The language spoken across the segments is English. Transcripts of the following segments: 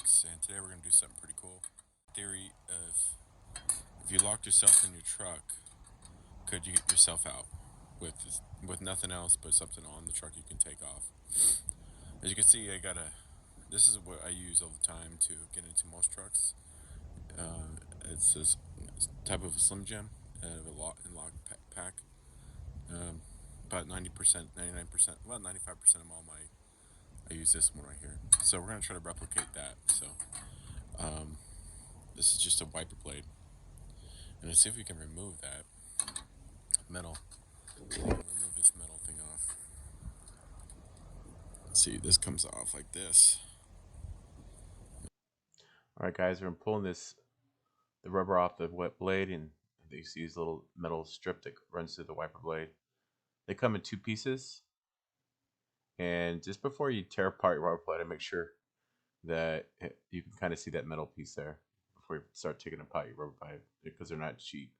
Alex, and today we're going to do something pretty cool. Theory of if you locked yourself in your truck, could you get yourself out with nothing else but something on the truck you can take off? As you can see, I got a. This is what I use all the time to get into most trucks. It's this type of a Slim Jim, a lock and lock pack. Um, about 90%, 99%, well 95% of all my I use this one right here. So we're gonna try to replicate that. So um, this is just a wiper blade, and let's see if we can remove that metal. Remove this metal thing off. Let's see, this comes off like this. All right, guys, we're pulling the rubber off the wet blade, and you see this little metal strip that runs through the wiper blade. They come in two pieces, and just before you tear apart your rubber blade, make sure that you can kind of see that metal piece there before you start taking apart your rubber blade because they're not cheap.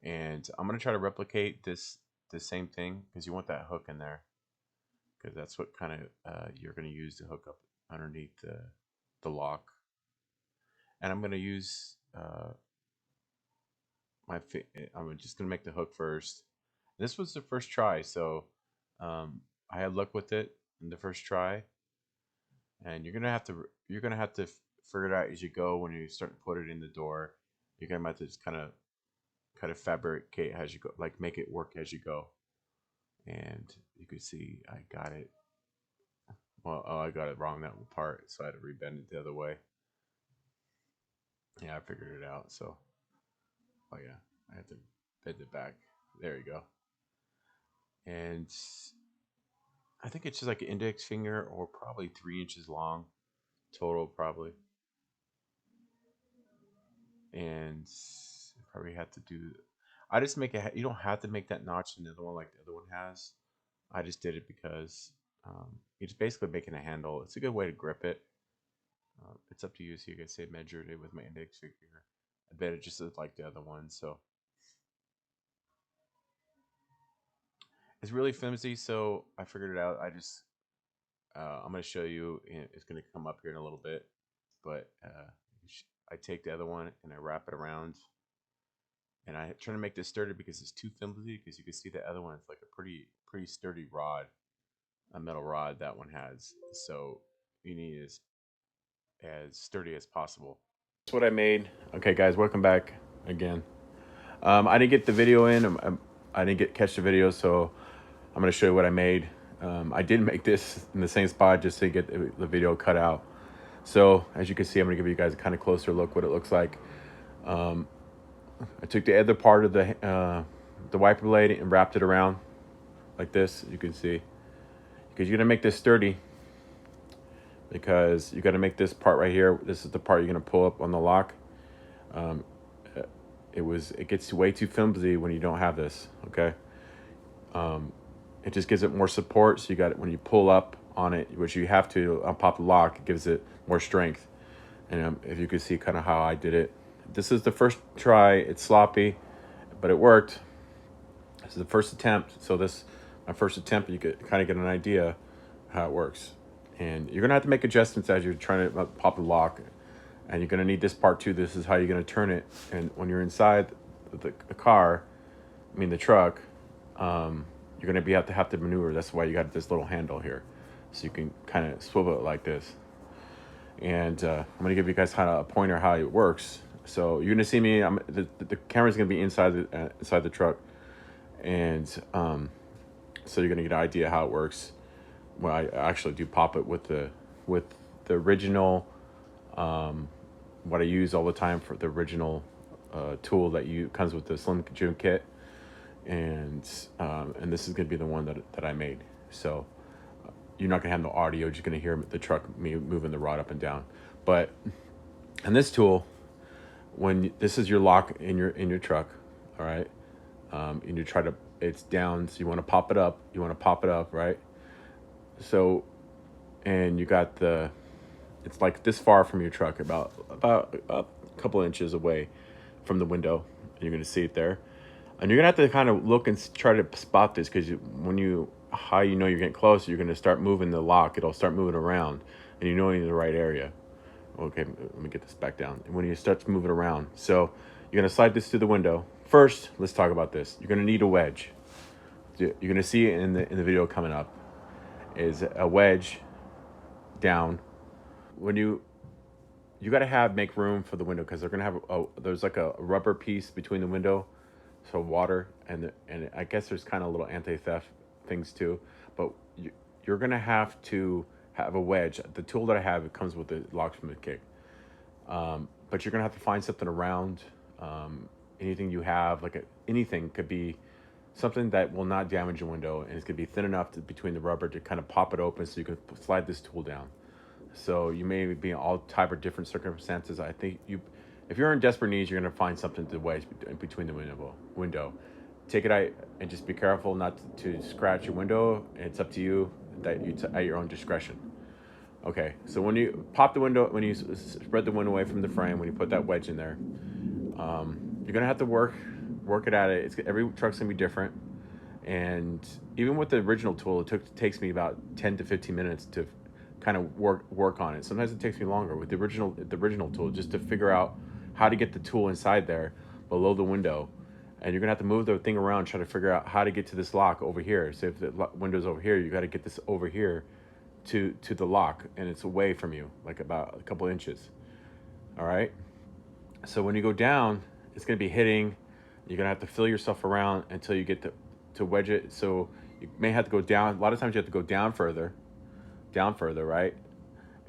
And I'm gonna try to replicate the same thing because you want that hook in there because that's what kind of you're gonna use to hook up underneath the lock. And I'm gonna use I'm just gonna make the hook first. This was the first try, so I had luck with it in the first try. And you're gonna have to figure it out as you go when you start to put it in the door. You're gonna have to just kind of fabricate as you go, like make it work as you go. And you can see I got it. Well, oh, I got it wrong that part, so I had to rebend it the other way. Yeah, I figured it out. So, oh yeah, I had to bend it back. There you go. And I think it's just like an index finger or probably 3 inches long total, probably. And probably have to do. I just make it. You don't have to make that notch in the other one like the other one has. I just did it because it's basically making a handle. It's a good way to grip it. It's up to you. So you can say measured it with my index finger. I bet it just is like the other one. So it's really flimsy. So I figured it out. I'm going to show you. It's going to come up here in a little bit. But I take the other one and I wrap it around. And I try to make this sturdy because it's too flimsy. Because you can see the other one. It's like a pretty sturdy rod, a metal rod that one has. So you need as sturdy as possible. That's what I made. Okay, guys, welcome back again. I didn't get the video in. I didn't catch the video, so I'm going to show you what I made. I did make this in the same spot just to get the video cut out. So as you can see, I'm going to give you guys a kind of closer look what it looks like. I took the other part of the wiper blade and wrapped it around like this. You can see because you're going to make this sturdy. Because you got to make this part right here. This is the part you're going to pull up on the lock. It gets way too flimsy when you don't have this. Okay. It just gives it more support. So you got it when you pull up on it, which you have to pop the lock. It gives it more strength. And if you can see kind of how I did it, this is the first try. It's sloppy, but it worked. This is the first attempt. So my first attempt. You could kind of get an idea how it works. And you're gonna have to make adjustments as you're trying to pop the lock, and you're gonna need this part too. This is how you're gonna turn it. And when you're inside the car, the truck, you're gonna have to maneuver. That's why you got this little handle here, so you can kind of swivel it like this. And I'm gonna give you guys kind of a pointer how it works. So you're gonna see me. The camera's gonna be inside the truck, and so you're gonna get an idea how it works. Well, I actually do pop it with the original, what I use all the time for the original tool that comes with the Slim Jim kit, and this is gonna be the one that I made. So you're not gonna have no audio; you're just gonna hear the truck me moving the rod up and down. But and this tool, this is your lock in your truck, all right, and it's down, so you want to pop it up. Right? So, and you got it's like this far from your truck, about a couple inches away from the window. And you're gonna see it there, and you're gonna have to kind of look and try to spot this because you're getting close, you're gonna start moving the lock. It'll start moving around, and you're in the right area. Okay, let me get this back down. And when you start to move it around, so you're gonna slide this through the window. First, let's talk about this. You're gonna need a wedge. You're gonna see it in the video coming up. Is a wedge down. When you got to make room for the window, because they're gonna have there's like a rubber piece between the window, so water and I guess there's kind of little anti-theft things too, but you're gonna have to have a wedge. The tool that I have, it comes with the locksmith kit, but you're gonna have to find something around, anything you have, anything could be something that will not damage your window, and it's gonna be thin enough between the rubber to kind of pop it open so you can slide this tool down. So you may be in all type of different circumstances. I think if you're in desperate needs, you're gonna find something to wedge between the window. Take it out and just be careful not to scratch your window. It's up to you, at your own discretion. Okay, so when you pop the window, when you spread the window away from the frame, when you put that wedge in there, you're gonna have to work it at it. Every truck's gonna be different, and even with the original tool, it takes me about 10 to 15 minutes to kind of work on it. Sometimes it takes me longer with the original tool, just to figure out how to get the tool inside there below the window. And you're gonna have to move the thing around, try to figure out how to get to this lock over here. So if the window's over here, you got to get this over here to the lock, and it's away from you, like about a couple inches. All right. So when you go down, it's gonna be hitting. You're gonna have to feel yourself around until you get to wedge it. So you may have to go down. A lot of times you have to go down further, right?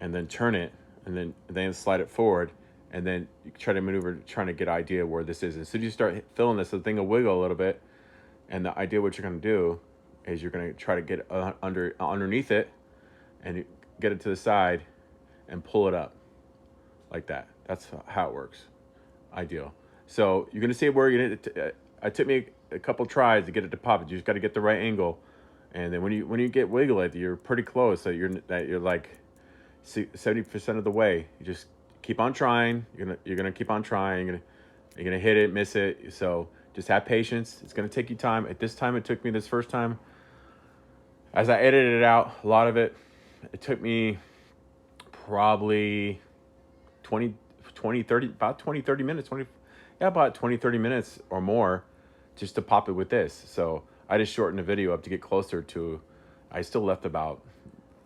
And then turn it, and then slide it forward, and then you try to maneuver, trying to get an idea where this is. As soon as you start feeling this, the thing will wiggle a little bit, and the idea what you're going to do is you're going to try to get underneath it, and get it to the side, and pull it up, like that. That's how it works. Ideal. So you're going to see where you're going to. It took me a couple tries to get it to pop. You just got to get the right angle. And then when you get wiggle it, you're pretty close. So you're like 70% of the way. You just keep on trying. You're gonna keep on trying. You're gonna hit it, miss it. So just have patience. It's gonna take you time. At this time, it took me this first time. As I edited it out, a lot of it took me probably 30 minutes. About 20, 30 minutes or more just to pop it with this. So I just shortened the video up to get closer to. I still left about,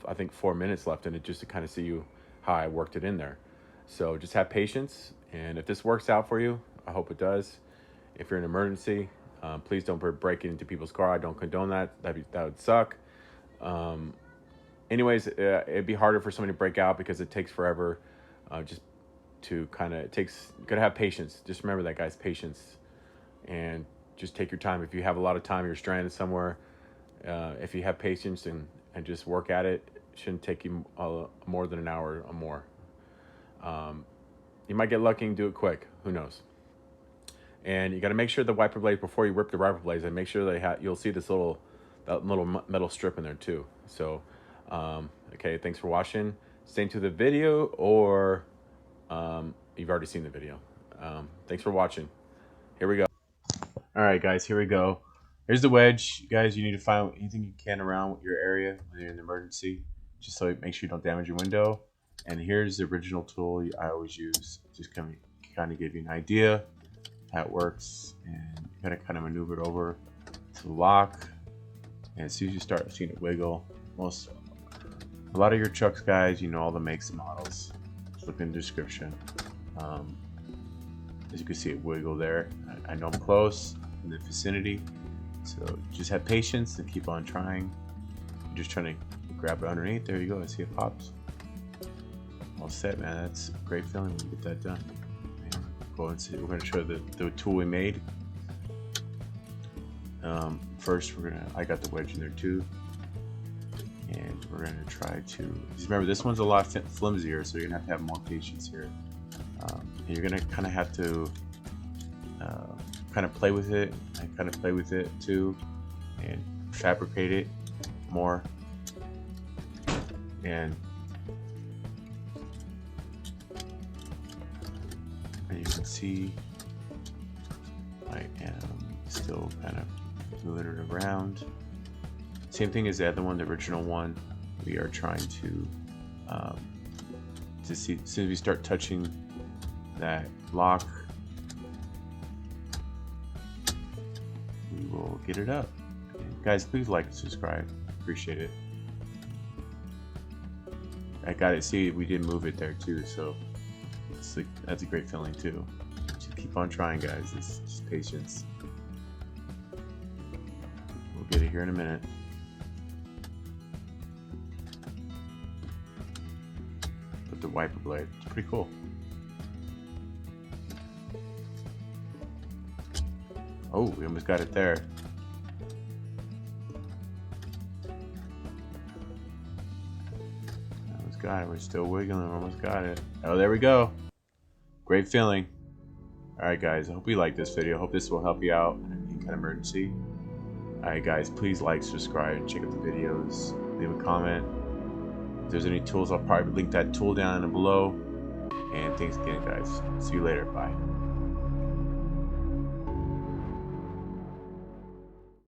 I think, 4 minutes left in it, just to kind of see how I worked it in there. So just have patience, and if this works out for you, I hope it does. If you're in an emergency, please don't break into people's car. I don't condone that. That would suck. Anyways, it'd be harder for somebody to break out because it takes forever. Just to kind of, you gotta have patience. Just remember that, guys, patience, and just take your time. If you have a lot of time, you're stranded somewhere. If you have patience and just work at it, it shouldn't take you more than an hour or more. You might get lucky and do it quick. Who knows? And you got to make sure the wiper blade, before you rip the wiper blades, and make sure you'll see this little metal strip in there too. So, okay, thanks for watching. Stay tuned to the video, or you've already seen the video. Thanks for watching. Here we go. All right, guys, here we go. Here's the wedge. Guys, you need to find anything you can around your area when you're in an emergency, just so make sure you don't damage your window. And here's the original tool I always use, just kind of give you an idea how it works, and you gotta kind of maneuver it over to the lock. And as soon as you start seeing it wiggle, a lot of your trucks, guys, you know all the makes and models. Just look in the description. As you can see, it wiggle there. I know I'm close in the vicinity, so just have patience and keep on trying. You're just trying to grab it underneath. There you go. I see it pops. All set, man. That's a great feeling when you get that done. Go and see. We're going to show the tool we made. First, I got the wedge in there too, and we're going to try to. Just remember, this one's a lot flimsier, so you're going to have more patience here. And you're going to kind of have to kind of play with it. I kind of play with it too, and fabricate it more. And you can see I am still kind of moving it around. Same thing as the other one, the original one. We are trying to to see, as soon as we start touching that lock, we will get it up. Guys, please like and subscribe. Appreciate it. I got it. See, we did move it there too, so it's like, that's a great feeling too. Just keep on trying, guys. It's just patience. We'll get it here in a minute. With the wiper blade, it's pretty cool. Oh, we almost got it there. Almost got it. We're still wiggling. Almost got it. Oh, there we go. Great feeling. Alright, guys. I hope you liked this video. I hope this will help you out in any kind of emergency. Alright, guys. Please like, subscribe, and check out the videos. Leave a comment. If there's any tools, I'll probably link that tool down below. And thanks again, guys. See you later. Bye.